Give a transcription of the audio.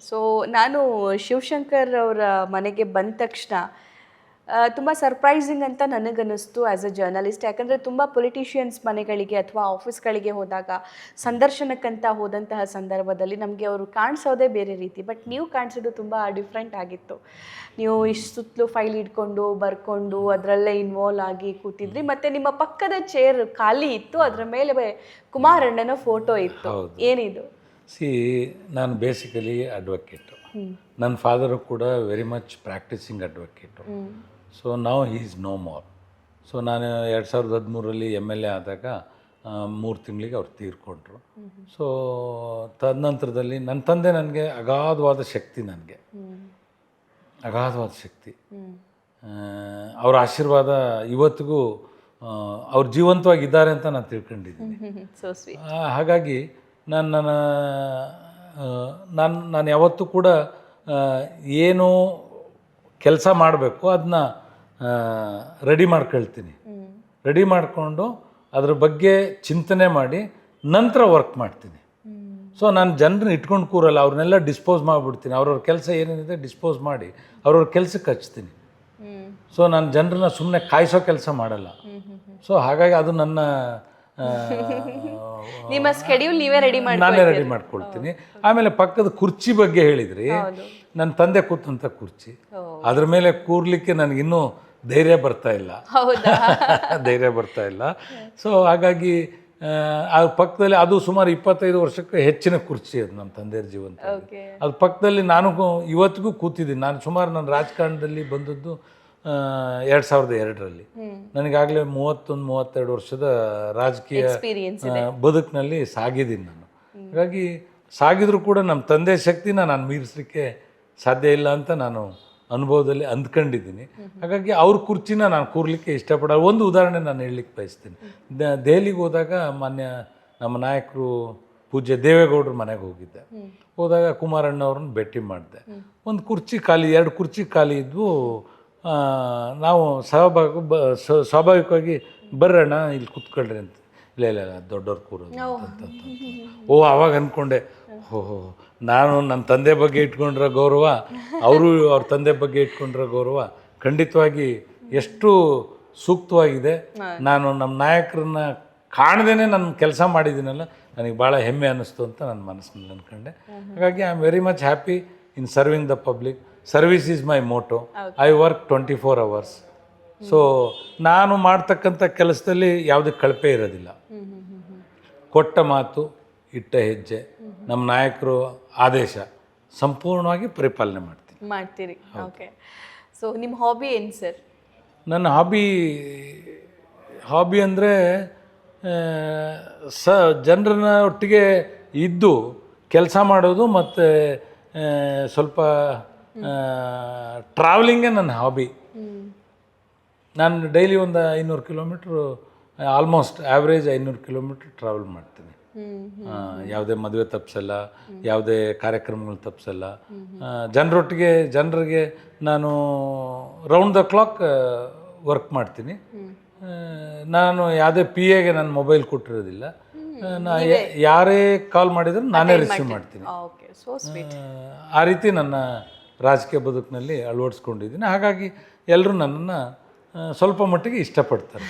So ನಾನು ಶಿವಶಂಕರ್ ಅವರ ಮನೆಗೆ ಬಂದ ತಕ್ಷಣ ತುಂಬ ಸರ್ಪ್ರೈಸಿಂಗ್ ಅಂತ ನನಗನ್ನಿಸ್ತು ಆ್ಯಸ್ ಅ ಜರ್ನಲಿಸ್ಟ್. ಯಾಕಂದರೆ ತುಂಬ ಪೊಲಿಟಿಷಿಯನ್ಸ್ ಮನೆಗಳಿಗೆ ಅಥವಾ ಆಫೀಸ್ಗಳಿಗೆ ಹೋದಾಗ ಸಂದರ್ಶನಕ್ಕಂತ ಹೋದಂತಹ ಸಂದರ್ಭದಲ್ಲಿ ನಮಗೆ ಅವರು ಕಾಣಿಸೋದೇ ಬೇರೆ ರೀತಿ. ಬಟ್ ನೀವು ಕಾಣಿಸೋದು ತುಂಬ ಡಿಫ್ರೆಂಟ್ ಆಗಿತ್ತು. ನೀವು ಇಷ್ಟು ಸುತ್ತಲೂ ಫೈಲ್ ಇಟ್ಕೊಂಡು ಬರ್ಕೊಂಡು ಅದರಲ್ಲೇ ಇನ್ವಾಲ್ವ್ ಆಗಿ ಕೂತಿದ್ರಿ. ಮತ್ತು ನಿಮ್ಮ ಪಕ್ಕದ ಚೇರ್ ಖಾಲಿ ಇತ್ತು, ಅದರ ಮೇಲೆ ಕುಮಾರಣ್ಣನ ಫೋಟೋ ಇತ್ತು. ಏನಿದು? ನಾನು ಬೇಸಿಕಲಿ ಅಡ್ವೊಕೇಟು. ನನ್ನ ಫಾದರು ಕೂಡ very much practising advocate. So now he is no more. So ನಾನು 2013 MLA ಆದಾಗ 3 ತಿಂಗಳಿಗೆ ಅವ್ರು ತೀರ್ಕೊಂಡ್ರು. ಸೊ ತದನಂತರದಲ್ಲಿ ನನ್ನ ತಂದೆ ನನಗೆ ಅಗಾಧವಾದ ಶಕ್ತಿ, ಅಗಾಧವಾದ ಶಕ್ತಿ. ಅವ್ರ ಆಶೀರ್ವಾದ ಇವತ್ತಿಗೂ ಅವ್ರು ಜೀವಂತವಾಗಿದ್ದಾರೆ ಅಂತ ನಾನು ತಿಳ್ಕೊಂಡಿದ್ದೀನಿ. ಹಾಗಾಗಿ ನಾನು ಯಾವತ್ತೂ ಕೂಡ ಏನು ಕೆಲಸ ಮಾಡಬೇಕು ಅದನ್ನ ರೆಡಿ ಮಾಡ್ಕೊಳ್ತೀನಿ. ರೆಡಿ ಮಾಡಿಕೊಂಡು ಅದ್ರ ಬಗ್ಗೆ ಚಿಂತನೆ ಮಾಡಿ ನಂತರ ವರ್ಕ್ ಮಾಡ್ತೀನಿ. ಸೊ ನಾನು ಜನರನ್ನ ಇಟ್ಕೊಂಡು ಕೂರಲ್ಲ, ಅವ್ರನ್ನೆಲ್ಲ ಡಿಸ್ಪೋಸ್ ಮಾಡಿಬಿಡ್ತೀನಿ. ಅವ್ರವ್ರ ಕೆಲಸ ಏನೇನಿದೆ ಡಿಸ್ಪೋಸ್ ಮಾಡಿ ಅವ್ರವ್ರ ಕೆಲಸಕ್ಕೆ ಹಚ್ತೀನಿ. ಸೊ ನಾನು ಜನರನ್ನ ಸುಮ್ಮನೆ ಕಾಯಿಸೋ ಕೆಲಸ ಮಾಡಲ್ಲ. ಸೊ ಹಾಗಾಗಿ ಅದು ನನ್ನ ನಿಮ್ಮ ಸ್ಕೆಡ್ಯೂಲ್ ನೀವೇ ನಾನೇ ರೆಡಿ ಮಾಡ್ಕೊಳ್ತೀನಿ. ಆಮೇಲೆ ಪಕ್ಕದ ಕುರ್ಚಿ ಬಗ್ಗೆ ಹೇಳಿದ್ರಿ, ನನ್ನ ತಂದೆ ಕೂತಂಥ ಕುರ್ಚಿ, ಅದ್ರ ಮೇಲೆ ಕೂರ್ಲಿಕ್ಕೆ ನನಗಿನ್ನೂ ಧೈರ್ಯ ಬರ್ತಾ ಇಲ್ಲ. ಸೊ ಹಾಗಾಗಿ ಆ ಪಕ್ಕದಲ್ಲಿ ಅದು ಸುಮಾರು 25 ವರ್ಷಕ್ಕೆ ಹೆಚ್ಚಿನ ಕುರ್ಚಿ ಅದು ನಮ್ಮ ತಂದೆಯವ್ರ ಜೀವಂತ. ಅದು ಪಕ್ಕದಲ್ಲಿ ನಾನು ಇವತ್ತಿಗೂ ಕೂತಿದ್ದೀನಿ. ನಾನು ಸುಮಾರು ನನ್ನ ರಾಜಕಾರಣದಲ್ಲಿ ಬಂದದ್ದು 2002 ನನಗಾಗಲೇ 31-32 ವರ್ಷದ ರಾಜಕೀಯ ಬದುಕಿನಲ್ಲಿ ಸಾಗಿದ್ದೀನಿ ನಾನು. ಹಾಗಾಗಿ ಸಾಗಿದ್ರು ಕೂಡ ನಮ್ಮ ತಂದೆ ಶಕ್ತಿನ ನಾನು ಮೀರಿಸಲಿಕ್ಕೆ ಸಾಧ್ಯ ಇಲ್ಲ ಅಂತ ನಾನು ಅನುಭವದಲ್ಲಿ ಅಂದ್ಕೊಂಡಿದ್ದೀನಿ. ಹಾಗಾಗಿ ಅವ್ರ ಕುರ್ಚಿನ ನಾನು ಕೂರ್ಲಿಕ್ಕೆ ಇಷ್ಟಪಡೋ ಒಂದು ಉದಾಹರಣೆ ನಾನು ಹೇಳಲಿಕ್ಕೆ ಬಯಸ್ತೀನಿ. ದೆಹಲಿಗೆ ಹೋದಾಗ ಮಾನ್ಯ ನಮ್ಮ ನಾಯಕರು ಪೂಜ್ಯ ದೇವೇಗೌಡರ ಮನೆಗೆ ಹೋಗಿದ್ದೆ. ಹೋದಾಗ ಕುಮಾರಣ್ಣವ್ರನ್ನ ಭೇಟಿ ಮಾಡಿದೆ. ಒಂದು ಕುರ್ಚಿ ಖಾಲಿ, 2 ಕುರ್ಚಿ ಖಾಲಿ ಇದ್ವು. ನಾವು ಸ್ವಾಭಾವಿಕವಾಗಿ ಬರ್ರಣ್ಣ ಇಲ್ಲಿ ಕೂತ್ಕೊಳ್ರಿ ಅಂತ. ಇಲ್ಲ ದೊಡ್ಡವ್ರು ಕೂರೋದು ಅಂತ. ಆವಾಗ ಅಂದ್ಕೊಂಡೆ, ನಾನು ನನ್ನ ತಂದೆ ಬಗ್ಗೆ ಇಟ್ಕೊಂಡಿರೋ ಗೌರವ, ಅವರು ಅವ್ರ ತಂದೆ ಬಗ್ಗೆ ಇಟ್ಕೊಂಡಿರೋ ಗೌರವ ಖಂಡಿತವಾಗಿ ಎಷ್ಟು ಸೂಕ್ತವಾಗಿದೆ. ನಾನು ನಮ್ಮ ನಾಯಕರನ್ನ ಕಾಣದೇನೆ ನನ್ನ ಕೆಲಸ ಮಾಡಿದ್ದೀನಲ್ಲ, ನನಗೆ ಭಾಳ ಹೆಮ್ಮೆ ಅನ್ನಿಸ್ತು ಅಂತ ನನ್ನ ಮನಸ್ಸಿನಲ್ಲಿ ಅಂದ್ಕೊಂಡೆ. ಹಾಗಾಗಿ I am very much happy in serving the public. Service is my motto. I work 24 hours. ಸೊ ನಾನು ಮಾಡ್ತಕ್ಕಂಥ ಕೆಲಸದಲ್ಲಿ ಯಾವುದೇ ಕಳಪೆ ಇರೋದಿಲ್ಲ. ಕೊಟ್ಟ ಮಾತು, ಇಟ್ಟ ಹೆಜ್ಜೆ, ನಮ್ಮ ನಾಯಕರು ಆದೇಶ ಸಂಪೂರ್ಣವಾಗಿ ಪರಿಪಾಲನೆ ಮಾಡ್ತೀರಿ. ಓಕೆ. ಸೊ ನಿಮ್ಮ ಹಾಬಿ ಏನು ಸರ್? ನನ್ನ ಹಾಬಿ ಅಂದರೆ ಜನರನ್ನ ಒಟ್ಟಿಗೆ ಇದ್ದು ಕೆಲಸ ಮಾಡೋದು, ಮತ್ತು ಸ್ವಲ್ಪ ಟ್ರಾವೆಲಿಂಗೇ ನನ್ನ ಹಾಬಿ. ನಾನು ಡೈಲಿ ಒಂದು 500 kilometre, almost average 500 kilometre travel ಮಾಡ್ತೀನಿ. ಯಾವುದೇ ಮದುವೆ ತಪ್ಪಿಸಲ್ಲ, ಯಾವುದೇ ಕಾರ್ಯಕ್ರಮಗಳು ತಪ್ಪಿಸಲ್ಲ. ಜನರಿಗೆ ನಾನು ರೌಂಡ್ ದ ಕ್ಲಾಕ್ ವರ್ಕ್ ಮಾಡ್ತೀನಿ. ನಾನು ಯಾವುದೇ PAಗೆ ನನ್ನ ಮೊಬೈಲ್ ಕೊಟ್ಟಿರೋದಿಲ್ಲ. ಯಾರೇ ಕಾಲ್ ಮಾಡಿದ್ರು ನಾನೇ ರಿಸೀವ್ ಮಾಡ್ತೀನಿ. ಆ ರೀತಿ ನನ್ನ ರಾಜಕೀಯ ಬದುಕಿನಲ್ಲಿ ಅಳವಡಿಸ್ಕೊಂಡಿದ್ದೀನಿ. ಹಾಗಾಗಿ ಎಲ್ಲರೂ ನನ್ನನ್ನು ಸ್ವಲ್ಪ ಮಟ್ಟಿಗೆ ಇಷ್ಟಪಡ್ತಾರೆ.